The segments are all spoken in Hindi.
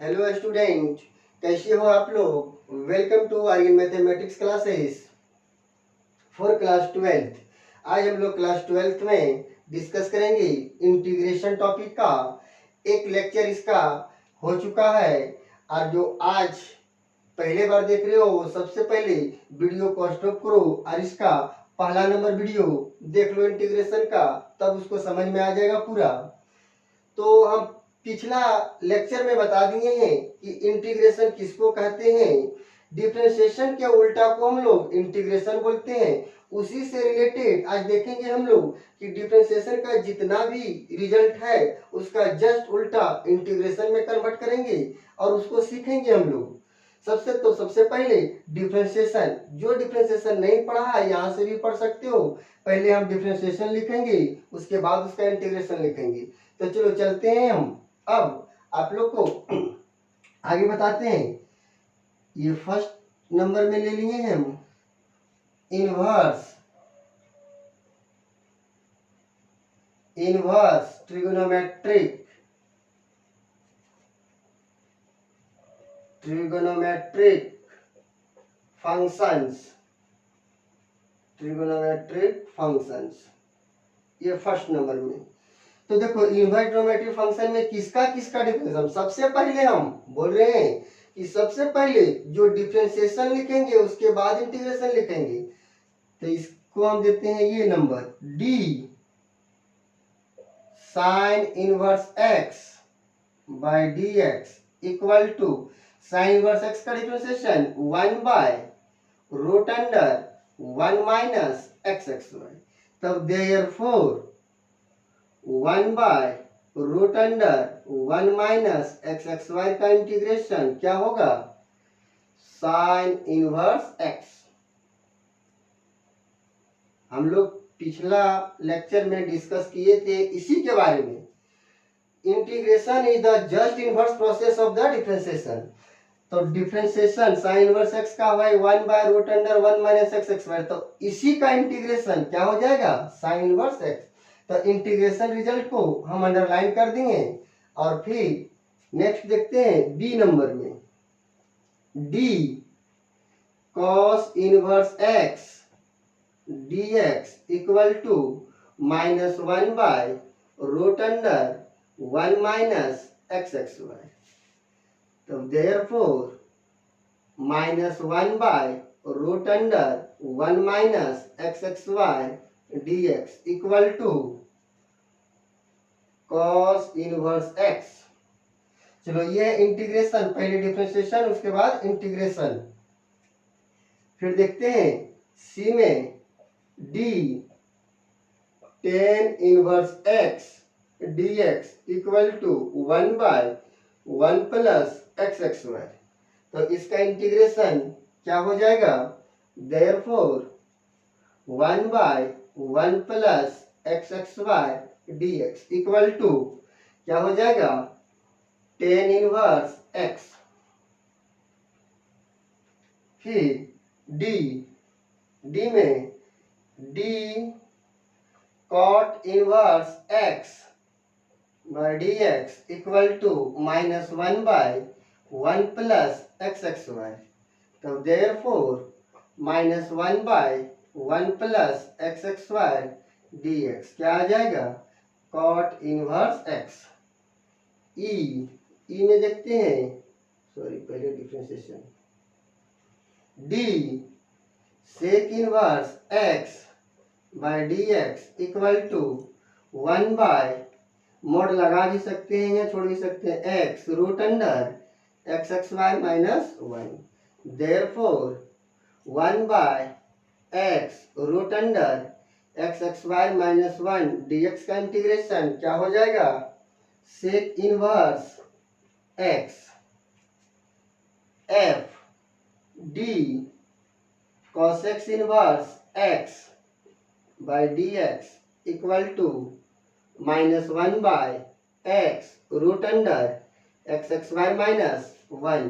हेलो स्टूडेंट, कैसे हो आप लोग। Welcome to Aryan mathematics classes for class 12। आज हम लोग क्लास 12 में डिस्कस करेंगे इंटीग्रेशन टॉपिक का। एक लेक्चर इसका हो चुका है और जो आज पहले बार देख रहे हो वो सबसे पहले वीडियो को स्टॉप करो और इसका पहला नंबर वीडियो देख लो इंटीग्रेशन का, तब उसको समझ में आ जाएगा पूरा। तो हम पिछला लेक्चर में बता दिए हैं कि इंटीग्रेशन किसको कहते हैं। डिफरेंशिएशन के उल्टा को हम लोग इंटीग्रेशन बोलते हैं। उसी से रिलेटेड आज देखेंगे हम लोग कि डिफरेंशिएशन का जितना भी रिजल्ट है उसका जस्ट उल्टा इंटीग्रेशन में कन्वर्ट करेंगे और उसको सीखेंगे हम लोग। सबसे पहले डिफरेंशिएशन, जो डिफरेंशिएशन नहीं पढ़ा है यहाँ से भी पढ़ सकते हो। पहले हम डिफरेंशिएशन लिखेंगे, उसके बाद उसका इंटीग्रेशन लिखेंगे। तो चलो चलते हैं हम। अब आप लोग को आगे बताते हैं। ये फर्स्ट नंबर में ले लिए हैं हम इनवर्स ट्रिगोनोमेट्रिक फंक्शंस। ये फर्स्ट नंबर में। तो देखो इनवर्स ट्रिगोनोमेट्रिक फंक्शन में किसका किसका डिफरेंशिएशन, सबसे पहले हम बोल रहे हैं कि सबसे पहले जो डिफरेंशिएशन लिखेंगे उसके बाद इंटीग्रेशन लिखेंगे। तो इसको हम देते हैं ये number d sine inverse x by d x equal to sine inverse x का differentiation 1 by root under 1 minus x x y. तब therefore 1 by root under 1 minus x x y का इंटीग्रेशन क्या होगा, साइन इनवर्स एक्स। हम लोग पिछला लेक्चर में डिस्कस किए थे इसी के बारे में। Integration is the just inverse process of the differentiation. तो डिफरेंशिएशन साइन इनवर्स एक्स का हुआ 1 by root under 1 minus x x Y, तो इसी का इंटीग्रेशन क्या हो जाएगा, साइन इनवर्स एक्स। तो इंटीग्रेशन रिजल्ट को हम अंडरलाइन कर देंगे और फिर नेक्स्ट देखते हैं बी नंबर में d cos inverse x dx equal to minus 1 by root under 1 minus x x Y. तो therefore minus 1 by root under 1 minus x x y dx equal to cos inverse x. चलो ये इंटीग्रेशन, पहले डिफरेंशिएशन उसके बाद इंटीग्रेशन। फिर देखते हैं सी में d tan inverse x dx equal to 1 by 1 plus x x Y. तो इसका इंटीग्रेशन क्या हो जाएगा, therefore 1 by 1 plus x x y dx equal to क्या हो जाएगा, टेन इनवर्स एक्स। फिर डी में d cot inverse x by d x equal to minus 1 by 1 plus x x Y. तो therefore minus 1 by 1 plus x x Y D x क्या आ जाएगा, कॉट इनवर्स एक्स। ई में देखते हैं, सॉरी पहले differentiation, d sec inverse x by d x equal to 1 by mod लगा भी सकते हैं या छोड़ भी सकते हैं x root under x x y minus 1। Therefore 1 by x root under x x y minus 1 dx का इंटीग्रेशन क्या हो जाएगा, sec inverse x f d cos x inverse x by dx equal to minus 1 by x root under x x y minus 1।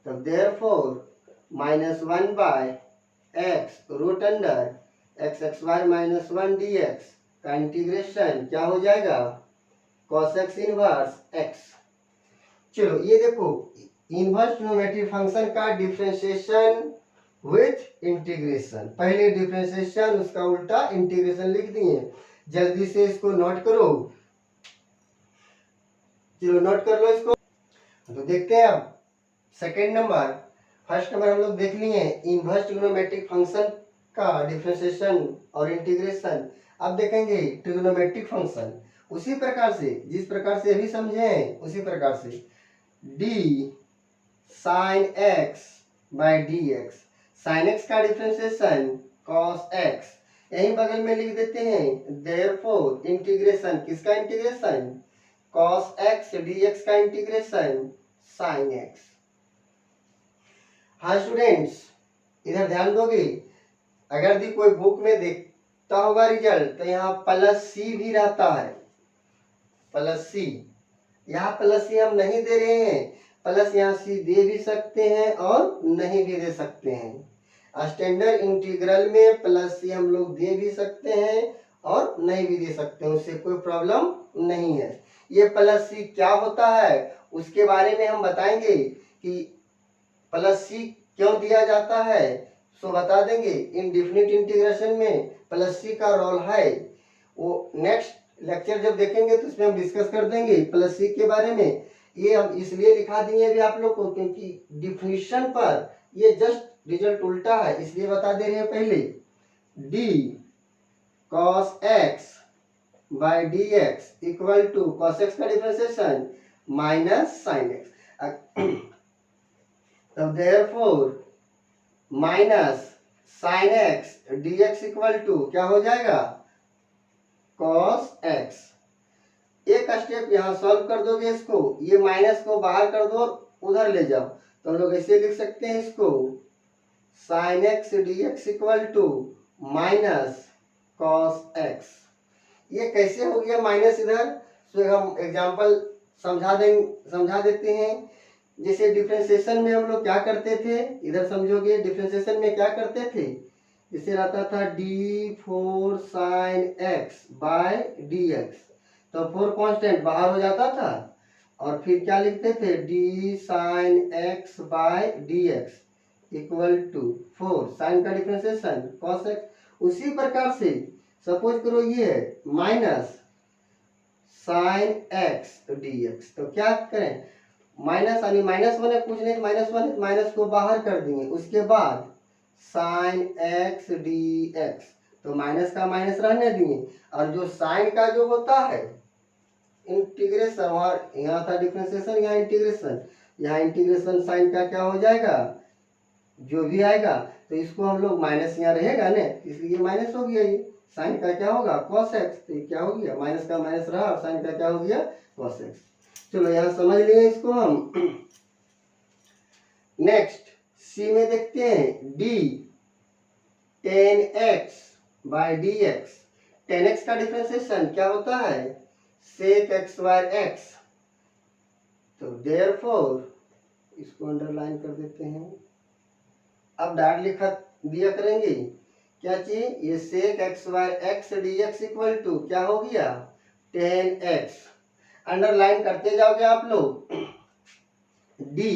तो therefore minus 1 by x root under x x y minus 1 dx का इंटीग्रेशन क्या हो जाएगा, cos x इनवर्स x। चलो ये देखो, इनवर्स ट्रिग्नोमेट्रिक फंक्शन का डिफरेंशिएशन विथ इंटीग्रेशन। पहले डिफरेंशिएशन, उसका उल्टा इंटीग्रेशन लिख दिए। जल्दी से इसको नोट करो, चलो नोट कर लो इसको। तो देखते हैं अब सेकेंड नंबर। फर्स्ट नंबर हम लोग देख लिए इनवर्स ट्रिग्नोमेट्रिक फंक्शन का डिफरेंशिएशन और इंटीग्रेशन। अब देखेंगे ट्रिग्नोमेट्रिक फंक्शन। उसी प्रकार से, जिस प्रकार से अभी समझे हैं उसी प्रकार से, D sine x by d x. Sine x का डिफरेंशिएशन कॉस एक्स, यही बगल में लिख देते हैं। देयरफॉर इंटीग्रेशन, किसका इंटीग्रेशन? कॉस एक्स डीएक्स का इंटीग्रेशन साइन एक्स। हाँ स्टूडेंट्स, इधर ध्यान दोगे, अगर भी कोई बुक में देखता होगा रिजल्ट तो यहाँ प्लस सी भी रहता है, प्लस सी। यहाँ प्लस सी हम नहीं दे रहे हैं, प्लस यहाँ सी दे भी सकते हैं और नहीं भी दे सकते हैं। स्टैंडर्ड इंटीग्रल में प्लस सी हम लोग दे भी सकते हैं और नहीं भी दे सकते हैं, उससे कोई प्रॉब्लम नहीं है। ये प्लस सी क्या होता है उसके बारे में हम बताएंगे कि प्लस सी क्यों दिया जाता है, सो बता देंगे। इनडिफिनिट इंटीग्रेशन में प्लस सी का रोल है, वो नेक्स्ट लेक्चर जब देखेंगे तो उसमें हम डिस्कस कर देंगे प्लस सी के बारे में। ये हम इसलिए लिखा दिए अभी आप लोग को क्योंकि डिफिनिशन पर ये जस्ट रिजल्ट उल्टा है, इसलिए बता दे रहे हैं पहले। D cos x by d x equal to cos x का डिफरेंशिएशन माइनस साइन एक्स। तब therefore minus sine x d x equal to क्या हो जाएगा? Cos x. एक स्टेप यहाँ सॉल्व कर दोगे इसको, ये माइनस को बाहर कर दो और उधर ले जाओ, तो हम लोग ऐसे लिख सकते हैं इसको, sine x d x equal to minus cos x. ये कैसे हो गया माइनस इधर, तो हम एग्जांपल समझा देते हैं। जैसे डिफरेंशिएशन में हम लोग क्या करते थे, इधर समझोगे डिफरेंशिएशन में क्या करते थे, जैसे रहता था d four sine x by d x, तो फोर कांस्टेंट बाहर हो जाता था और फिर क्या लिखते थे, d sine x by d x equal to four, sine का डिफरेंशिएशन कॉस एक्स। उसी प्रकार से सपोज करो ये है minus sine x d x, तो क्या करें, माइनस यानी माइनस वन है, कुछ नहीं माइनस वन है, माइनस को बाहर कर दिए। उसके बाद साइन एक्स डी एक्स, तो माइनस का माइनस रहने दिए, और जो साइन का जो होता है इंटीग्रेशन, वहाँ यहाँ था डिफरेंशिएशन, यहाँ इंटीग्रेशन, यहाँ इंटीग्रेशन साइन का क्या हो जाएगा, जो भी आएगा, तो इसको हम लोग माइनस यहाँ रहेगा ना, इसलिए माइनस हो गया। ये साइन का क्या होगा, कॉस एक्स, तो ये क्या हो गया, माइनस का माइनस रहा और साइन का क्या हो गया, कॉस एक्स। चलो यहाँ समझ लिए इसको हम। नेक्स्ट सी में देखते हैं, D ten x by d x. Ten x का डिफरेंशिएशन क्या होता है, सेक एक्स बाय एक्स, तो देयरफॉर इसको अंडरलाइन कर देते हैं। अब डायरेक्ट लिखा दिया करेंगे क्या चीज, ये sec x by x d x equal to क्या हो गया, टेन एक्स। अंडरलाइन करते जाओगे आप लोग। D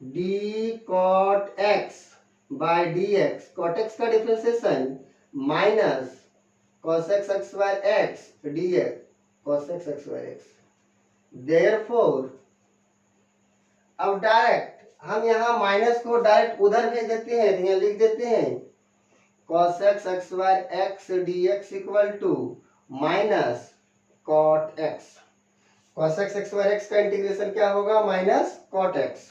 d cot x by d x, cot x का differentiation minus cos x x by x d x, cos x x by x. Therefore अब डायरेक्ट हम यहाँ माइनस को डायरेक्ट उधर भेज देते हैं, यहाँ लिख देते हैं cos x x by x d x equal to minus cot x. Cos x x by x का इंटीग्रेशन क्या होगा, माइनस कॉट एक्स।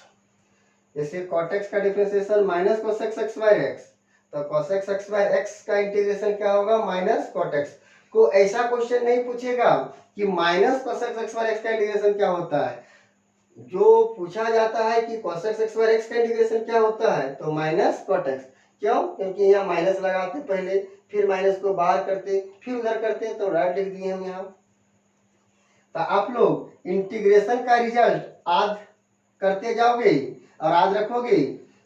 जैसे कॉट एक्स का differentiation minus cos x x by x, तो cos x x by x का इंटीग्रेशन क्या होगा, माइनस कॉट एक्स। को ऐसा क्वेश्चन नहीं पूछेगा कि minus cos x x by x का इंटीग्रेशन क्या होता है, जो पूछा जाता है कि cos x x by x का इंटीग्रेशन क्या होता है, तो माइनस cot x। क्यों, क्योंकि यहाँ माइनस लगाते पहले, फिर माइनस को बाहर करते, फिर उधर करते, तो राइट लिख दिए हम यहाँ। तो आप लोग इंटीग्रेशन का रिजल्ट याद करते जाओगे और याद रखोगे,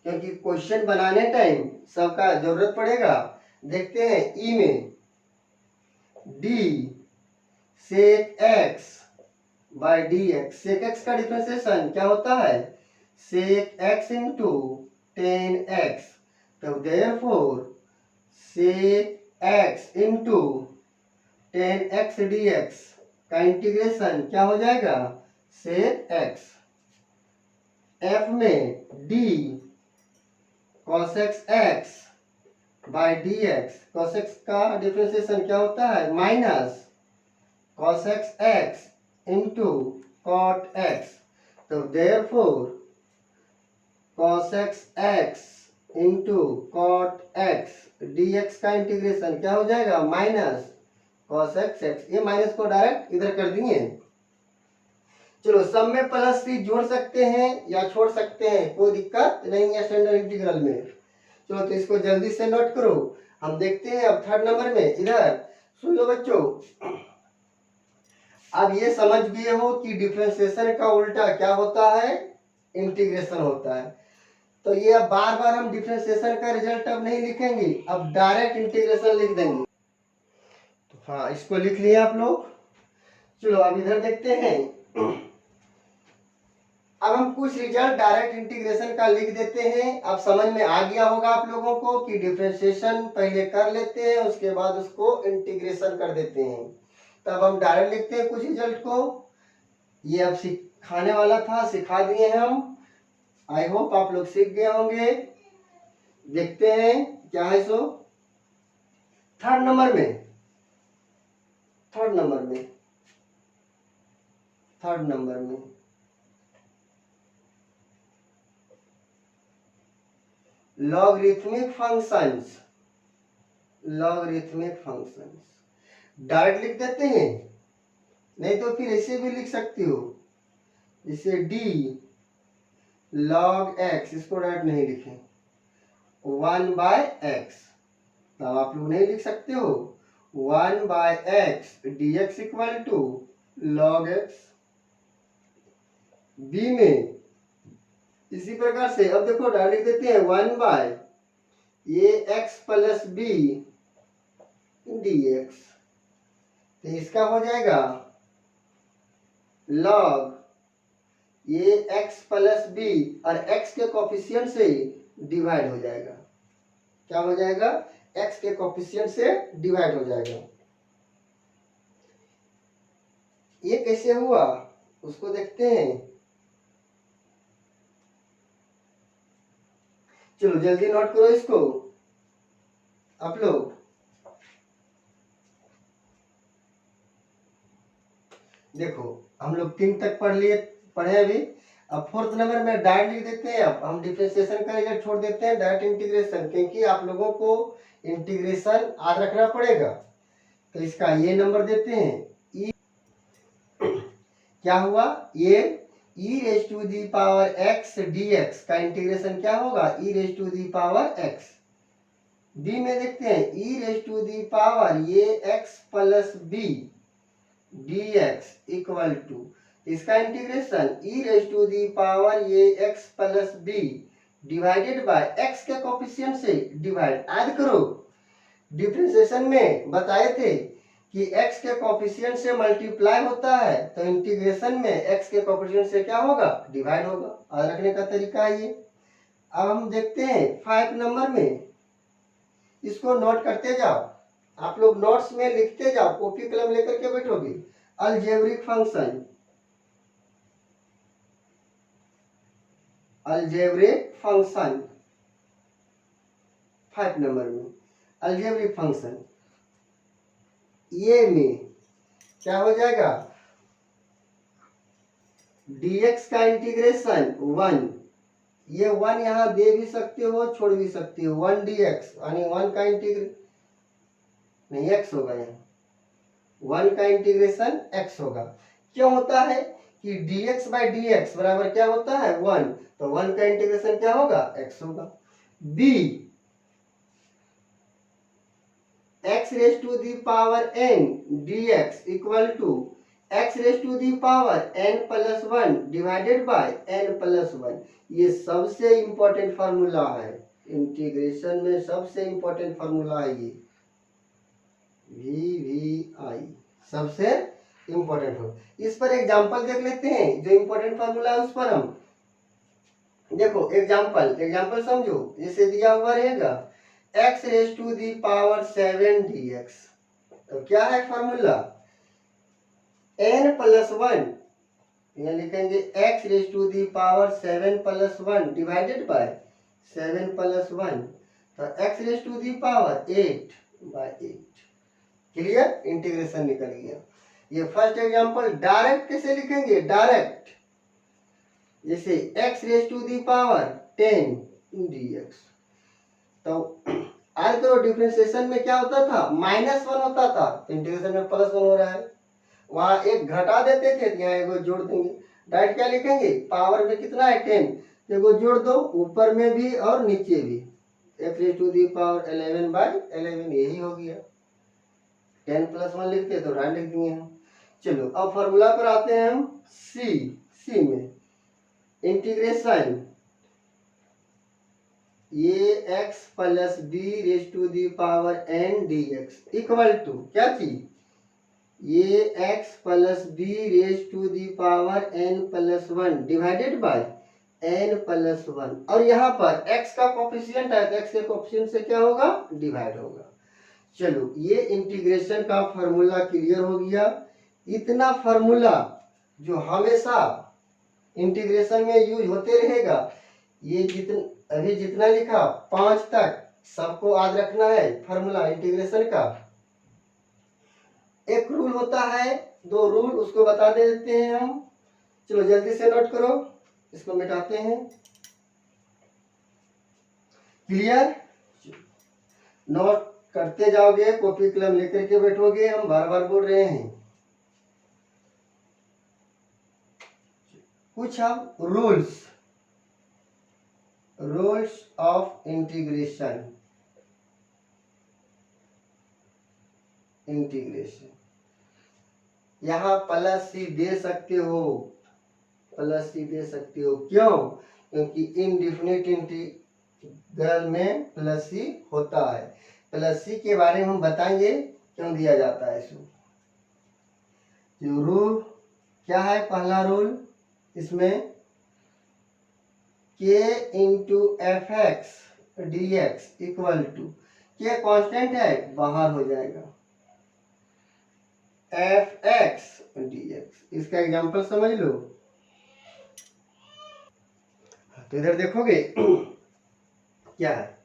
क्योंकि क्वेश्चन बनाने टाइम सबका जरूरत पड़ेगा। देखते हैं ई में, d sec x by d x. Sec x का डिफ्रेंसिएशन क्या होता है? Sec x into tan x. तो therefore sec x into tan x d x का इंटीग्रेशन क्या हो जाएगा? Sec x. एफ में d cos x x by d x. Cos x का डिफ्रेंसिएशन क्या होता है? Minus cos x x into cot x. तो therefore cos x x into cot x d x का इंटीग्रेशन क्या हो जाएगा? Minus cos x x. ये माइनस को डायरेक्ट इधर कर दिए। चलो सब में प्लस सी जोड़ सकते हैं या छोड़ सकते हैं, कोई दिक्कत नहीं है स्टैंडर्ड इंटीग्रल में। चलो तो इसको जल्दी से नोट करो। हम देखते हैं अब थर्ड नंबर में। इधर सुन लो बच्चों, अब ये समझ गए हो कि डिफरेंशिएशन का उल्टा क्या होता है? इंटीग्रेशन होता है। तो ये अब बार बार हम डिफरेंशिएशन का रिजल्ट अब नहीं लिखेंगे, अब डायरेक्ट इंटीग्रेशन लिख देंगे। तो हाँ, इसको लिख लिया आप लोग। चलो अब इधर देखते हैं। अब हम कुछ रिजल्ट डायरेक्ट इंटीग्रेशन का लिख देते हैं। अब समझ में आ गया होगा आप लोगों को कि डिफरेंशिएशन पहले कर लेते हैं, उसके बाद उसको इंटीग्रेशन कर देते हैं। तब हम डायरेक्ट लिखते हैं कुछ रिजल्ट को। ये अब सिखाने वाला था, सिखा दिए हैं हम। आई होप आप लोग सीख गए होंगे। देखते हैं क्या है सो। थर्ड नंबर में लॉगरिथमिक फंक्शंस डायरेक्ट लिख देते हैं, नहीं तो फिर ऐसे भी लिख सकती हो, इसे डी लॉग एक्स। इसको डायरेक्ट नहीं लिखें, 1 बाय एक्स। तब आप लोग नहीं लिख सकते हो 1 by x d x equal to log x. B में इसी प्रकार से अब देखो डायरेक्ट लिख देते हैं 1 बाय ये x plus b d x. तो इसका हो जाएगा लॉग ये x प्लस बी और x के कोफिशिएंट से डिवाइड हो जाएगा। क्या हो जाएगा? x के कोफिशिएंट से डिवाइड हो जाएगा। ये कैसे हुआ उसको देखते हैं। चलो जल्दी नोट करो इसको आप लोग। देखो हम लोग 3 तक पढ़े अभी। अब फोर्थ नंबर में डायरेक्ट लिख देते हैं। अब हम डिफरेंशिएशन का रिजल्ट छोड़ देते हैं, डायरेक्ट इंटीग्रेशन, क्योंकि आप लोगों को इंटीग्रेशन याद रखना पड़ेगा। तो इसका ये नंबर देते हैं ई। क्या हुआ? ये e raise to the power x d x का इंटीग्रेशन क्या होगा? E raise to the power x. B में देखते हैं e raise to the power ये x plus b d x equal to, इसका integration e raise to the power ये x plus b divided by x के कोफिशिएंट से डिवाइड। ऐड करो। डिफरेंशिएशन में बताए थे कि x के कोफिशिएंट से मल्टीप्लाई होता है, तो इंटीग्रेशन में x के कोफिशिएंट से क्या होगा? डिवाइड होगा। याद रखने का तरीका है ये। अब हम देखते हैं 5 नंबर में। इसको नोट करते जाओ आप लोग, नोट्स में लिखते जाओ, कॉपी कलम लेकर के बैठोगे। अलजेब्रिक फंक्शन 5 नंबर में अलजेब्रिक फंक्शन। ये में क्या हो जाएगा? dx का इंटीग्रेशन 1। ये 1 यहाँ दे भी सकते हो, छोड़ भी सकते हो। 1 dx यानी 1 का इंटीग्रेशन नहीं x होगा, यहाँ 1 का इंटीग्रेशन x होगा। क्यों होता है कि dx बाई dx बराबर क्या होता है? 1। तो 1 का इंटीग्रेशन क्या होगा? x होगा। b x raise to the power n dx equal to x raise to the power n plus 1 divided by n plus 1। ये सबसे इंपॉर्टेंट फार्मूला है इंटीग्रेशन में, सबसे इंपॉर्टेंट फार्मूला है ये VVI, सबसे इम्पोर्टेंट हो। इस पर एग्जाम्पल देख लेते हैं, जो इम्पोर्टेंट फार्मूला है उस पर हम देखो एग्जाम्पल समझो। जैसे दिया हुआ रहेगा x raise to the power 7 dx, तो क्या है फार्मूला n प्लस 1, यहाँ लिखेंगे x raise to the power 7 plus 1 divided by 7 plus 1, तो x raise to the power 8 by 8। Clear, integration निकल गया। ये फर्स्ट एग्जांपल। डायरेक्ट कैसे लिखेंगे, डायरेक्ट जैसे x raise to the power 10 dx, तो आज तो डिफरेंशिएशन में क्या होता था, -1 होता था, इंटीग्रेशन में +1 हो रहा है। वहां एक घटा देते थे, यहाँ एगो जोड़ देंगे। डायरेक्ट क्या लिखेंगे, पावर में कितना है 10, एगो जोड़ दो, ऊपर में भी और नीचे भी, x raise to the power 11 by 11, यही हो गया। 10 प्लस 1 लिखते तो राइट लिख दिए हम। चलो अब फॉर्मूला पर आते हैं हम। सी में इंटीग्रेशन ये x plus b raise to the power n dx equal to क्या चीज, ये x plus b raise to the power n plus 1 divided by n plus 1, और यहाँ पर x का कोफिशिएंट है तो x के कोफिशिएंट से क्या होगा, डिवाइड होगा। चलो ये इंटीग्रेशन का फॉर्मूला क्लियर हो गया। इतना फॉर्मूला जो हमेशा इंटीग्रेशन में यूज होते रहेगा, ये अभी जितना लिखा 5 तक सबको याद रखना है। फॉर्मूला इंटीग्रेशन का एक रूल होता है, 2 रूल, उसको बता देते हैं हम। चलो जल्दी से नोट करो, इसको मिटाते हैं। क्लियर, नोट करते जाओगे, कॉपी कलम लेकर के बैठोगे, हम बार बार बोल रहे हैं। कुछ अब रूल्स ऑफ इंटीग्रेशन। यहाँ प्लस सी दे सकते हो, क्यों, क्योंकि इनडिफिनिट इंटीग्रल में प्लस सी होता है। प्लस सी के बारे में हम बताएंगे क्यों दिया जाता है इसमें। जो रूल क्या है, पहला रूल इसमें k into f x d x equal to, k constant है बाहर हो जाएगा, एफ एक्स डी एक्स। इसका एग्जांपल समझ लो, तो इधर देखोगे क्या है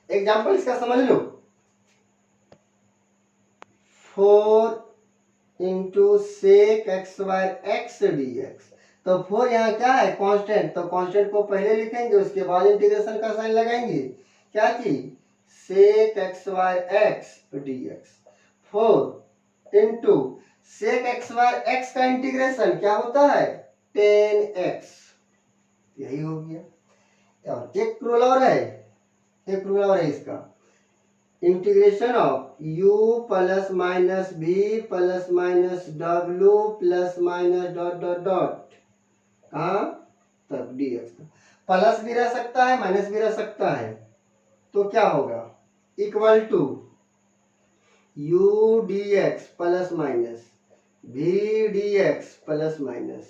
एग्जांपल, इसका समझ लो। 4 into sec x by x d x, तो 4 यहाँ क्या है, कांस्टेंट, तो कांस्टेंट को पहले लिखेंगे, उसके बाद इंटीग्रेशन का साइन लगाएंगे। क्या चीज, sec x by x d x. 4 into sec x by x का इंटीग्रेशन क्या होता है, 10x, यही हो गया। और एक रूल और है इसका, integration of u plus minus v plus minus w plus minus dot dot dot, कहाँ तक dx, प्लस भी रह सकता है माइनस भी रह सकता है, तो क्या होगा, equal to u dx plus minus v dx plus minus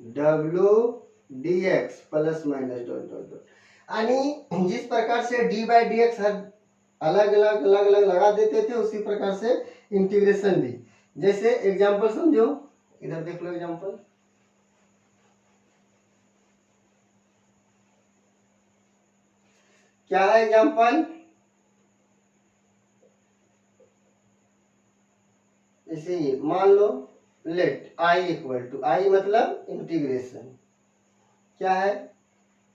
w dx plus minus dot dot dot. यानी जिस प्रकार से d बाई डी एक्स हर अलग अलग लगा देते थे, उसी प्रकार से इंटीग्रेशन भी। जैसे एग्जांपल समझो, इधर देख लो एग्जांपल। क्या है एग्जांपल, जैसे ये मान लो, let i equal to, i मतलब इंटीग्रेशन क्या है,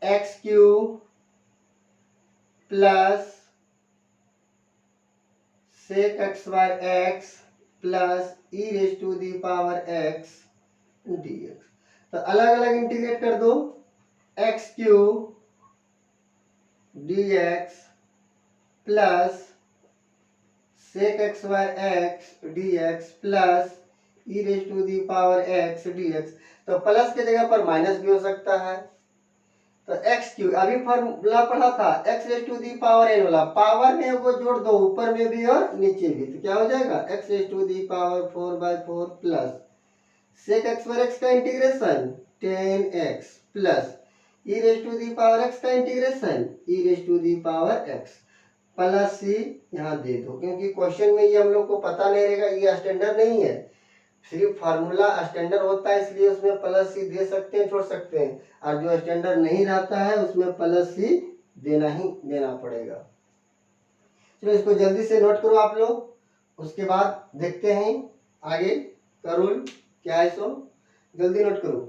x cube plus sec x by x plus e raise to the power x d x. तो अलग अलग इंटीग्रेट कर दो, x cube d x plus sec x by x d x plus e raise to the power x d x. तो प्लस के जगह पर माइनस भी हो सकता है, तो एक्स क्यू अभी फॉर्मूला पढ़ा था x raise to the power n वाला, पावर में वो जोड़ दो ऊपर में भी और नीचे भी, तो क्या हो जाएगा x raise to the power 4/4 plus sec x पर एक्स का integration 10x plus e raise to the power x का integration e raise to the power x plus c यहाँ दे दो, क्योंकि क्वेश्चन में ये हम लोग को पता नहीं रहेगा, ये स्टैंडर्ड नहीं है, सिर्फ फार्मूला स्टैंडर्ड होता है इसलिए उसमें प्लस सी दे सकते हैं छोड़ सकते हैं, और जो स्टैंडर्ड नहीं रहता है उसमें प्लस सी देना ही देना पड़ेगा। चलो इसको जल्दी से नोट करो आप लोग, उसके बाद देखते हैं आगे का रूल क्या है, सो जल्दी नोट करो।